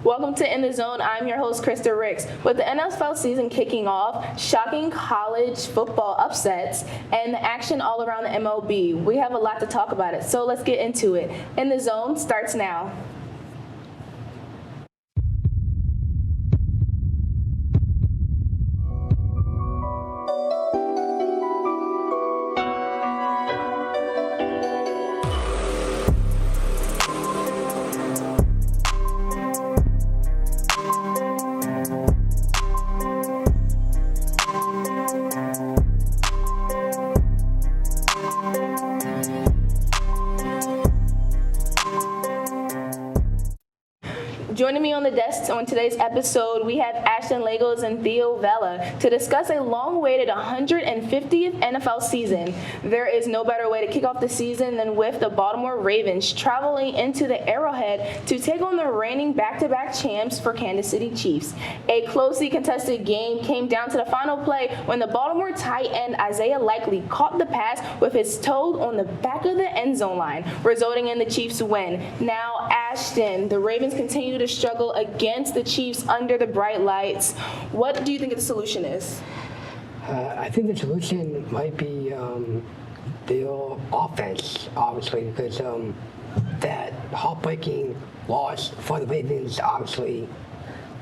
Welcome to In the Zone. I'm your host, Christa. With the NFL season kicking off, shocking college football upsets, and the action all around the MLB, we have a lot to talk about it, so let's get into it. In the Zone starts now. Joining me on the desk on today's episode, we have Aston and Theo Vela to discuss a long-awaited 150th NFL season. There is no better way to kick off the season than with the Baltimore Ravens traveling into the Arrowhead to take on the reigning back-to-back champs for Kansas City Chiefs. A closely contested game came down to the final play when the Baltimore tight end Isaiah Likely caught the pass with his toe on the back of the end zone line, resulting in the Chiefs' win. Now, Aston, the Ravens continue to struggle against the Chiefs under the bright lights. What do you think the solution is? I think the solution might be the offense, obviously, because that heartbreaking loss for the Ravens, obviously,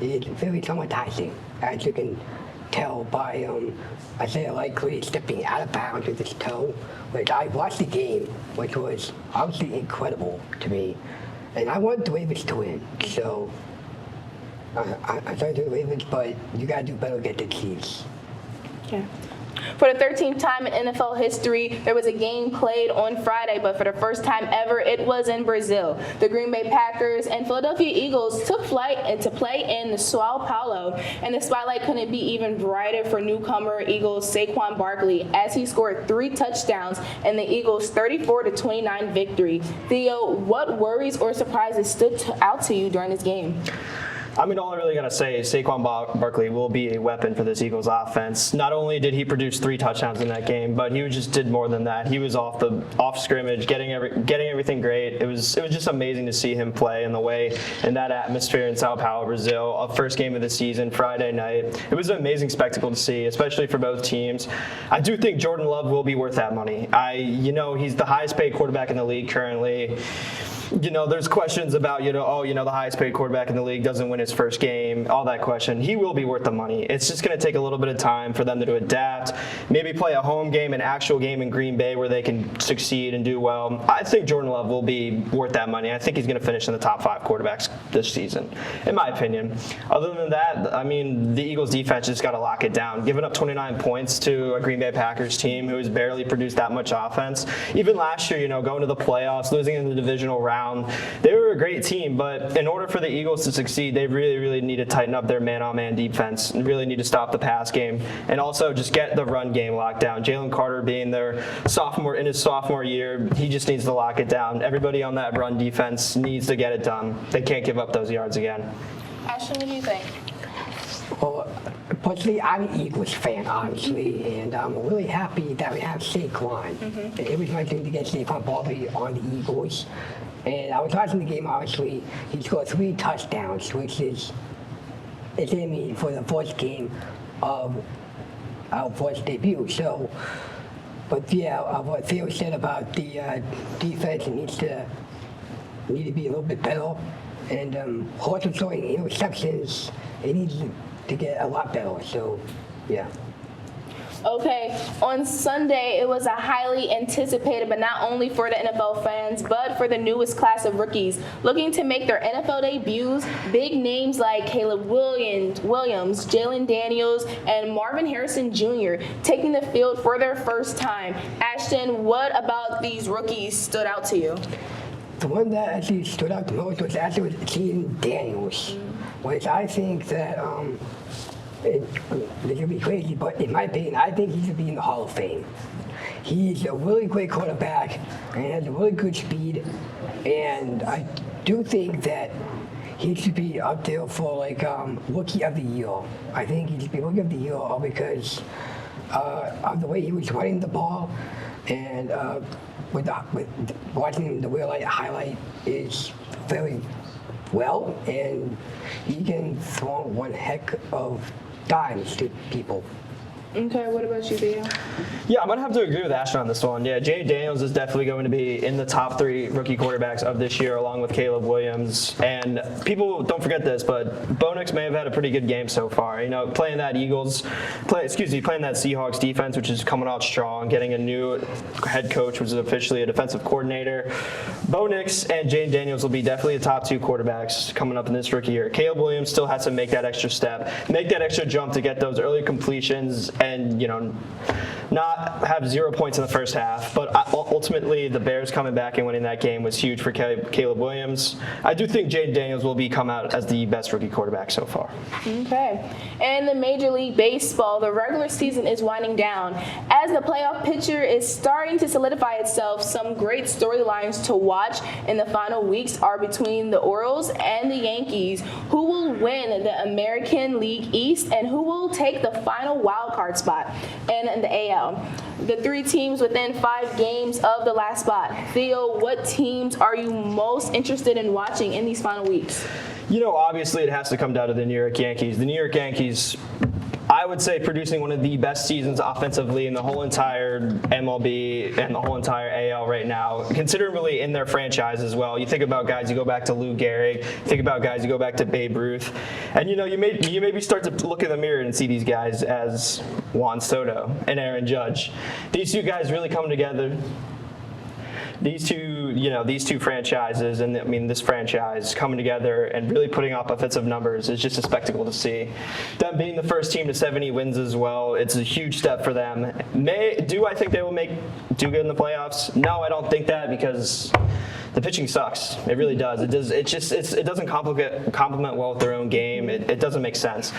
is very traumatizing, as you can tell by Isaiah Likely stepping out of bounds with his toe. Which I watched the game, which was obviously incredible to me. And I want the Ravens to win, so I tried to do the Ravens, but you got to do better against the Chiefs. Yeah. For the 13th time in NFL history, there was a game played on Friday, but for the first time ever, it was in Brazil. The Green Bay Packers and Philadelphia Eagles took flight to play in Sao Paulo, and the spotlight couldn't be even brighter for newcomer Eagles Saquon Barkley as he scored 3 touchdowns in the Eagles' 34-29 victory. Theo, what worries or surprises stood out to you during this game? I mean, all I really got to say is Saquon Barkley will be a weapon for this Eagles offense. Not only did he produce 3 touchdowns in that game, but he just did more than that. He was off scrimmage, getting everything great. It was just amazing to see him play in the way in that atmosphere in Sao Paulo, Brazil. A first game of the season, Friday night. It was an amazing spectacle to see, especially for both teams. I do think Jordan Love will be worth that money. He's the highest paid quarterback in the league currently. There's questions about, the highest paid quarterback in the league doesn't win his first game, all that question. He will be worth the money. It's just going to take a little bit of time for them to adapt, maybe play a home game, an actual game in Green Bay where they can succeed and do well. I think Jordan Love will be worth that money. I think he's going to finish in the top 5 quarterbacks this season, in my opinion. Other than that, I mean, the Eagles defense just got to lock it down. Giving up 29 points to a Green Bay Packers team who has barely produced that much offense. Even last year, going to the playoffs, losing in the divisional round, they were a great team, but in order for the Eagles to succeed, they really, really need to tighten up their man-on-man defense and really need to stop the pass game and also just get the run game locked down. Jalen Carter being their in his sophomore year, he just needs to lock it down. Everybody on that run defense needs to get it done. They can't give up those yards again. Ashley, what do you think? Well, personally, I'm an Eagles fan, obviously, and I'm really happy that we have Saquon. Mm-hmm. It was nice to get Saquon Barkley on the Eagles. And I was watching the game, obviously. He scored 3 touchdowns, which is insane for the first game of our first debut. So, but yeah, what Theo said about the defense, need to be a little bit better. And also throwing interceptions, it needs to get a lot better. So, yeah. Okay, on Sunday, it was a highly anticipated, but not only for the NFL fans, but for the newest class of rookies looking to make their NFL debuts. Big names like Caleb Williams, Jalen Daniels, and Marvin Harrison Jr. taking the field for their first time. Ashton, what about these rookies stood out to you? The one that actually stood out the most was actually Jalen Daniels, which I think that it's going to be crazy, but in my opinion, I think he should be in the Hall of Fame. He's a really great quarterback and has a really good speed, and I do think that he should be up there for Rookie of the Year. I think he should be Rookie of the Year because of the way he was running the ball, and with watching the real light highlight is very well, and he can throw one heck of dimes to people. Okay, what about you, Theo? Yeah, I'm going to have to agree with Aston on this one. Yeah, Jay Daniels is definitely going to be in the top 3 rookie quarterbacks of this year, along with Caleb Williams. And people don't forget this, but Bo Nix may have had a pretty good game so far. You know, playing that playing that Seahawks defense, which is coming out strong, getting a new head coach, which is officially a defensive coordinator. Bo Nix and Jay Daniels will be definitely the top 2 quarterbacks coming up in this rookie year. Caleb Williams still has to make that extra step, make that extra jump to get those early completions and, you know, not have 0 points in the first half. But ultimately, the Bears coming back and winning that game was huge for Caleb Williams. I do think Jay Daniels will come out as the best rookie quarterback so far. Okay. And the Major League Baseball, the regular season is winding down. As the playoff picture is starting to solidify itself, some great storylines to watch in the final weeks are between the Orioles and the Yankees. Who will win the American League East and who will take the final wild card spot in the AL? The 3 teams within 5 games of the last spot. Theo, what teams are you most interested in watching in these final weeks? You know, obviously it has to come down to the New York Yankees. The New York Yankees, I would say, producing one of the best seasons offensively in the whole entire MLB and the whole entire AL right now, considerably in their franchise as well. You think about guys, you go back to Gehrig, think about guys, you go back to Babe Ruth, and you know, you maybe start to look in the mirror and see these guys as Juan Soto and Aaron Judge. These 2 guys really come together. These two franchises, and I mean this franchise coming together and really putting up offensive numbers is just a spectacle to see. Them being the first team to 70 wins as well, it's a huge step for them. Do I think they will do good in the playoffs? No, I don't think that, because the pitching sucks. It really does. It doesn't complement well with their own game. It doesn't make sense.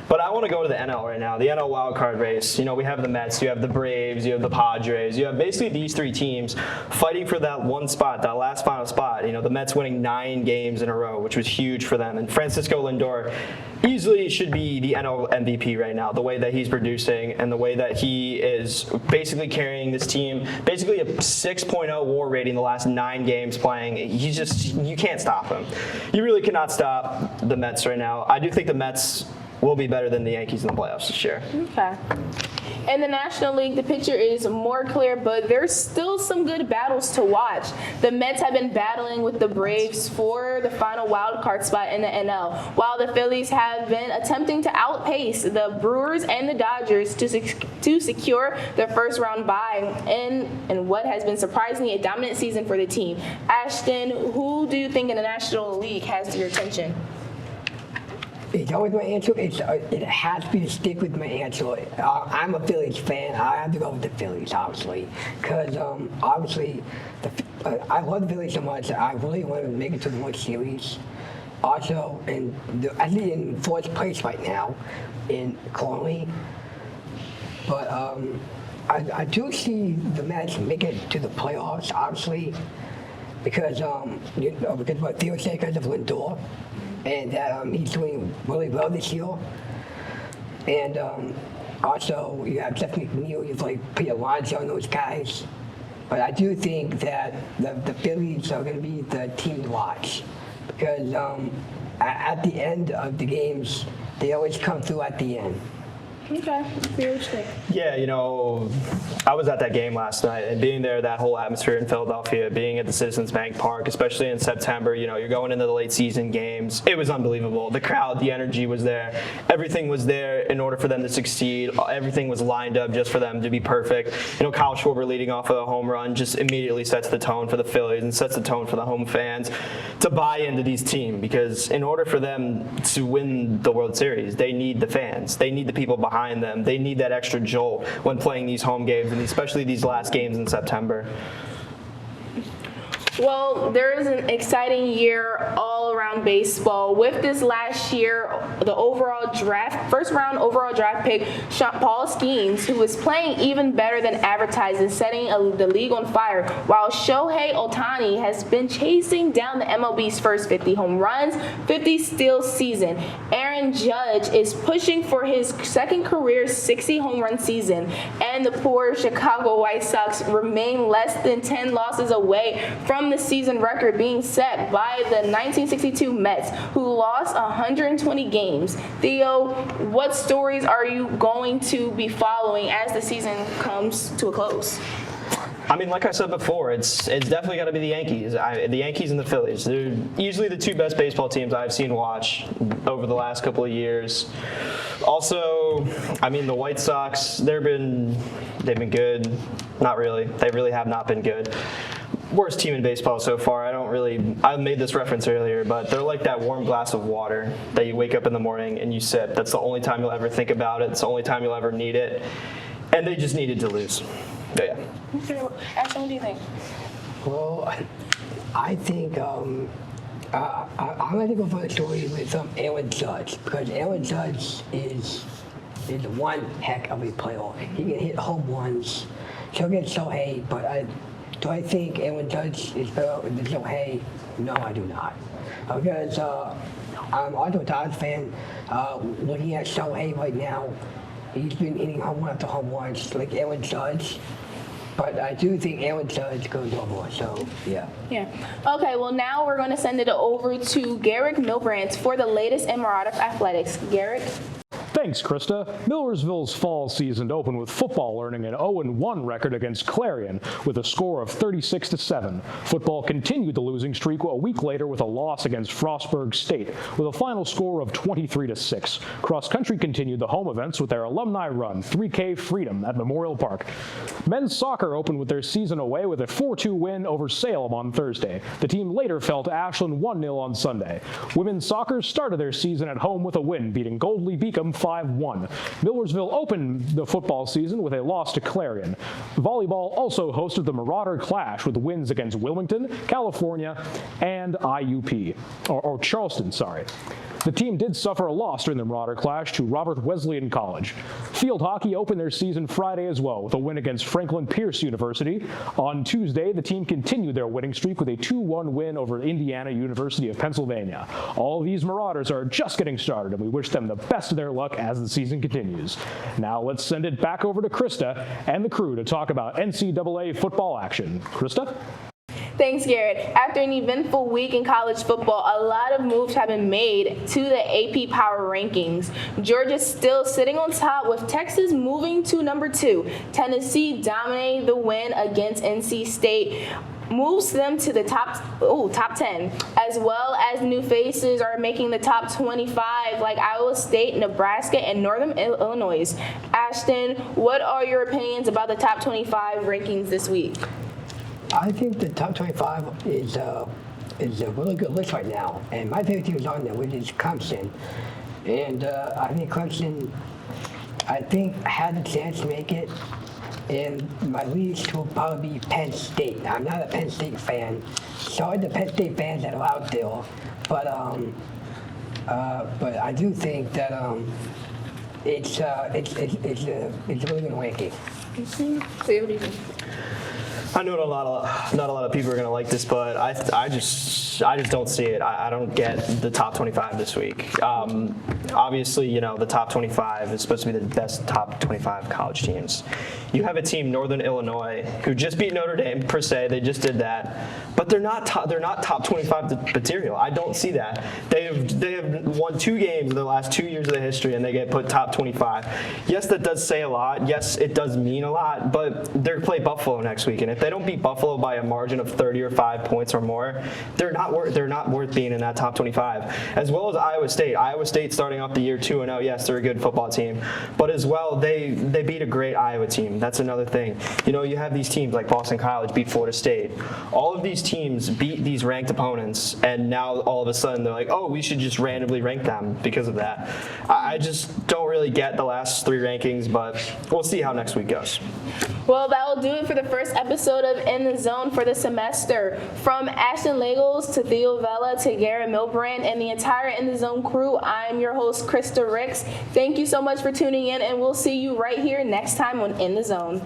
But I want to go to the NL right now, the NL wildcard race. You know, we have the Mets, you have the Braves, you have the Padres. You have basically these 3 teams fighting for that one spot, that last final spot. You know, the Mets winning 9 games in a row, which was huge for them. And Francisco Lindor easily should be the NL MVP right now, the way that he's producing and the way that he is basically carrying this team. Basically a 6.0 WAR rating the last 9 games playing. You can't stop him. You really cannot stop the Mets right now. I do think the Mets will be better than the Yankees in the playoffs this year. Okay. In the National League, the picture is more clear, but there's still some good battles to watch. The Mets have been battling with the Braves for the final wild card spot in the NL, while the Phillies have been attempting to outpace the Brewers and the Dodgers to secure their first round bye in what has been surprisingly a dominant season for the team. Ashton, who do you think in the National League has your attention? It's always my answer. It has to be to stick with my answer. I'm a Phillies fan. I have to go with the Phillies, obviously, because obviously I love the Phillies so much. I really want to make it to the World Series. Also, I think in 4th place right now, currently. But I do see the Mets make it to the playoffs, obviously, because what Theo said, because of Lindor. And he's doing really well this year. And also, you have Jeff McNeil, you have Peter Alonso and those guys. But I do think that the Phillies are going to be the team to watch. Because at the end of the games, they always come through at the end. Okay, interesting. Yeah, you know, I was at that game last night, and being there, that whole atmosphere in Philadelphia, being at the Citizens Bank Park, especially in September, you know, you're going into the late season games. It was unbelievable. The crowd, the energy was there. Everything was there in order for them to succeed. Everything was lined up just for them to be perfect. You know, Kyle Schwarber leading off with a home run just immediately sets the tone for the Phillies and sets the tone for the home fans to buy into these teams, because in order for them to win the World Series, they need the fans. They need the people behind them. They need that extra jolt when playing these home games, and especially these last games in September. Well, there is an exciting year all around baseball. With this last year, the first round overall draft pick, Paul Skeens, who is playing even better than advertised and setting the league on fire, while Shohei Ohtani has been chasing down the MLB's first 50 home runs, 50 steals season. Aaron Judge is pushing for his second career 60 home run season, and the poor Chicago White Sox remain less than 10 losses away from from the season record being set by the 1962 Mets, who lost 120 games. Theo, what stories are you going to be following as the season comes to a close? I mean, like I said before, it's definitely got to be the Yankees. The Yankees and the Phillies. They're easily the two best baseball teams I've seen watch over the last couple of years. Also, I mean, the White Sox, they've been good. Not really. They really have not been good. Worst team in baseball so far. I made this reference earlier, but they're like that warm glass of water that you wake up in the morning and you sip. That's the only time you'll ever think about it. It's the only time you'll ever need it. And they just needed to lose. But yeah. Aston, what do you think? Well, I think I'm going to go for the story with Aaron Judge, because Aaron Judge is one heck of a player. He can hit home runs. He'll get Shohei, but do I think Aaron Judge is better than Shohei? No, I do not. Because I'm also a Dodgers fan. Looking at Shohei right now, he's been hitting home run after home runs like Aaron Judge. But I do think Aaron Judge goes over, so yeah. Yeah. Okay, well now we're going to send it over to Gehrig Milbrandt for the latest in Marauder Athletics. Gehrig? Thanks, Christa. Millersville's fall season opened with football earning an 0-1 record against Clarion with a score of 36-7. Football continued the losing streak a week later with a loss against Frostburg State with a final score of 23-6. Cross country continued the home events with their alumni run, 3K Freedom at Memorial Park. Men's soccer opened with their season away with a 4-2 win over Salem on Thursday. The team later fell to Ashland 1-0 on Sunday. Women's soccer started their season at home with a win, beating Goldley Beacom 5-1. Millersville opened the football season with a loss to Clarion. Volleyball also hosted the Marauder Clash with wins against Wilmington, California, and IUP, or Charleston, sorry. The team did suffer a loss during the Marauder Clash to Robert Wesleyan College. Field hockey opened their season Friday as well with a win against Franklin Pierce University. On Tuesday, the team continued their winning streak with a 2-1 win over Indiana University of Pennsylvania. All of these Marauders are just getting started, and we wish them the best of their luck as the season continues. Now let's send it back over to Christa and the crew to talk about NCAA football action. Christa? Thanks, Jarett. After an eventful week in college football, a lot of moves have been made to the AP Power Rankings. Georgia's still sitting on top with Texas moving to number 2. Tennessee dominating the win against NC State, moves them to the top 10, as well as new faces are making the top 25 like Iowa State, Nebraska, and Northern Illinois. Aston, what are your opinions about the top 25 rankings this week? I think the top 25 is a really good list right now, and my favorite team is on there, which is Clemson. And I think Clemson, had a chance to make it. And my least will probably be Penn State. I'm not a Penn State fan. Sorry to Penn State fans that are out there, but I do think that it's a really good ranking. So what do you think? I know not a lot of people are going to like this, but I just don't see it. I don't get the top 25 this week. Obviously, the top 25 is supposed to be the best top 25 college teams. You have a team, Northern Illinois, who just beat Notre Dame per se. They just did that, but they're not top 25 material. I don't see that. They have won 2 games in the last 2 years of the history, and they get put top 25. Yes, that does say a lot. Yes, it does mean a lot. But they're play Buffalo next week, and if they don't beat Buffalo by a margin of 30 or 5 points or more, they're not worth being in that top 25. As well as Iowa State. Iowa State starting off the year 2-0. Yes, they're a good football team, but as well they beat a great Iowa team. That's another thing. You have these teams like Boston College beat Florida State. All of these teams beat these ranked opponents, and now all of a sudden they're like, oh, we should just randomly rank them because of that. I just don't really get the last 3 rankings, but we'll see how next week goes. Well, that will do it for the first episode of In the Zone for the semester. From Aston Legos to Theo Vela to Gehrig Milbrandt and the entire In the Zone crew, I'm your host, Christa Ricks. Thank you so much for tuning in, and we'll see you right here next time on In the Zone.